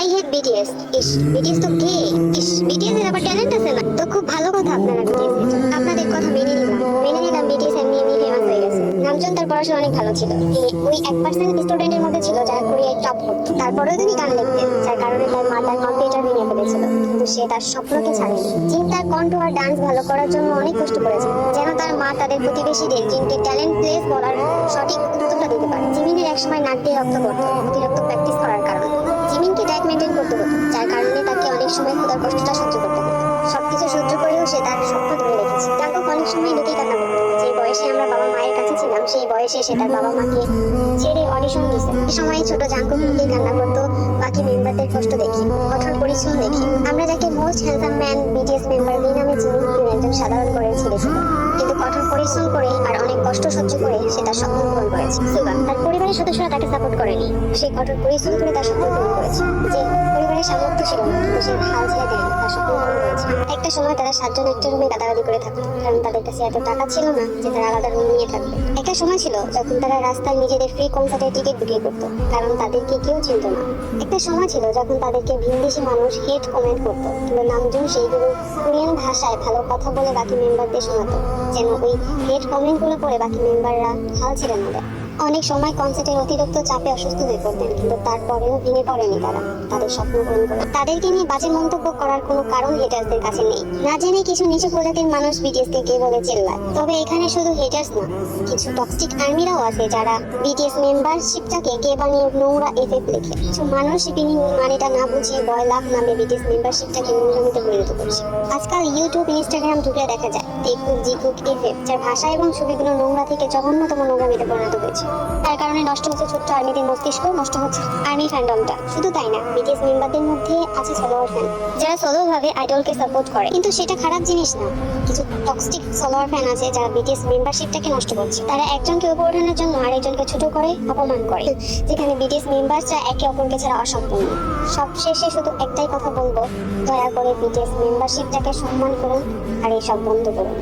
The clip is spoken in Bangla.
I hate BTS. Is, BTS তো গে। ইস, বিটিএস এর আবার ট্যালেন্ট আছে না। তো খুব ভালো কথা আপনারা বিটিএস এর জন্য। আপনাদের কথা মেনে নিলাম বিটিএস এমনি ফেমাস হয়ে গেছে। নামজুন তার পড়াশোনা অনেক ভালো ছিল। তিনি ওই 1% স্টুডেন্টের মধ্যে ছিল যারা কোরিয়ায় টপ করতো। তারপরেও তিনি গান লিখতেন, যার কারণে তার মা তার কম্পিউটার ভেঙে ফেলেছিল, কিন্তু সে তার স্বপ্নকে ছাড়েনি। জিন তার কণ্ঠ আর ডান্স ভালো করার জন্য অনেক কষ্ট করেছে, যেন তার মা তাদের প্রতিবেশীদের জিনকে ট্যালেন্ট প্লেস বলার সঠিক উত্তরটা দিতে পারে। জিমিনের একসময় নাক দিয়ে রক্ত পড়তো অতিরিক্ত প্র্যাকটিস করার কারণে। জিমিনকে ডায়েট মেনটেন করতে হতো, যার কারণে তাকে অনেক সময় ক্ষুধার কষ্টটা সহ্য করতে হতো। সবকিছু সহ্য করেও সে তার স্বপ্ন ধরে রেখেছে। জাঙ্কুক অনেক সময় লুকিয়ে কান্না করতো। যে বয়সে আমরা বাবা মায়ের কাছে ছিলাম, সেই বয়সে সে তার বাবা মাকে ছেড়ে অডিশন দিয়েছে। এই সময় ছোট জাঙ্কুক লুকিয়ে কান্না করতো বাকি মেম্বারদের কষ্ট দেখি, কঠোর পরিশ্রম দেখি। আমরা যাকে most handsome man BTS member V নামে চিনি, তিনি একজন সাধারণ ঘরের ছেলে ছিল, কিন্তু কঠোর পরিশ্রম করে আর অনেক কষ্ট সহ্য করে সে তার স্বপ্ন পূরণ করেছে। সুগা, তার পরিবারের সদস্যরা তাকে সাপোর্ট করেনি। সে কঠোর পরিশ্রম করে তার স্বপ্ন পূরণ করেছে। যে পরিবারের সামর্থ্য ছিল না, কিন্তু সে হাল ছেড়ে দেয়নি, তার স্বপ্ন পূরণ করেছে। একটা সময় তারা 7 জন একটা রুমে গাদাগাদি করে থাকতো, কারণ তাদের কাছে এত টাকা ছিল না যে তারা আলাদা রুম নিয়ে থাকবে। একটা সময় ছিল যখন তারা রাস্তায় নিজেদের ফ্রি কনসার্টের টিকিট বিক্রি করতো, কারণ তাদেরকে কেউ চিনত না। একটা সময় ছিল যখন তাদেরকে ভিনদেশি মানুষ হেট কমেন্ট করতো, কিন্তু নামজুন সেইগুলো কোরিয়ান ভাষায় ভালো কথা বলে বাকি মেম্বারদের শোনাতো, যেন ওই হেট কমেন্টগুলো পড়ে বাকি মেম্বাররা হাল ছেড়ে না দেয়। অনেক সময় কনসার্টের অতিরিক্ত চাপে অসুস্থ হয়ে পড়তেন, কিন্তু তারপরেও ভেঙে পড়েনি তারা। তাদের স্বপ্ন পূরণ করে। তাদেরকে নিয়ে বাজে মন্তব্য করার কোনো কারণ হেটার্সদের কাছে নেই। না জেনে কিছু নিচু প্রজাতির মানুষ বিটিএস কে কে বলে চিল্লায়। তবে এখানে শুধু হেটার্স না, কিছু টক্সিক আর্মিরাও আছে যারা বিটিএস মেম্বারশিপটাকে কে বানিয়ে নোংরা এফএফ লেখে। কিছু মানুষ মানেটা না বুঝিয়ে বয় লাভ নামে বিটিএস মেম্বারশিপটাকে নোংরামিতে পরিণত করছে। আজকাল ইউটিউব, ইনস্টাগ্রাম ঢুকলে দেখা যায় টেকবুক, জিকুক, এফএফ, যার ভাষা এবং ছবিগুলো নোংরা থেকে জঘন্যতম নোংরামিতে পরিণত হয়েছে। তার কারণে নষ্ট হচ্ছে ছোট্ট আর্মিদের মস্তিষ্ক, নষ্ট হচ্ছে আর্মি ফ্যান্ডমটা। শুধু তাই না, বিটিএস মেম্বারদের মধ্যে আছে ফলোয়ার ফ্যান, যারা সোলো ভাবে আইডলকে সাপোর্ট করে, কিন্তু সেটা খারাপ জিনিস না। কিছু টক্সিক ফলোয়ার ফ্যান আছে যারা বিটিএস মেম্বারশিপটাকে নষ্ট করছে। তারা একজনকে উপরে ওঠানোর জন্য আরেকজনকে ছোট করে অপমান করে, যেখানে বিটিএস মেম্বাররা একে অপরকে ছাড়া অসম্পূর্ণ। সবশেষে শুধু একটাই কথা বলবো, দয়া করে বিটিএস মেম্বারশিপটাকে সম্মান করুন আর এইসব বন্ধ করুন।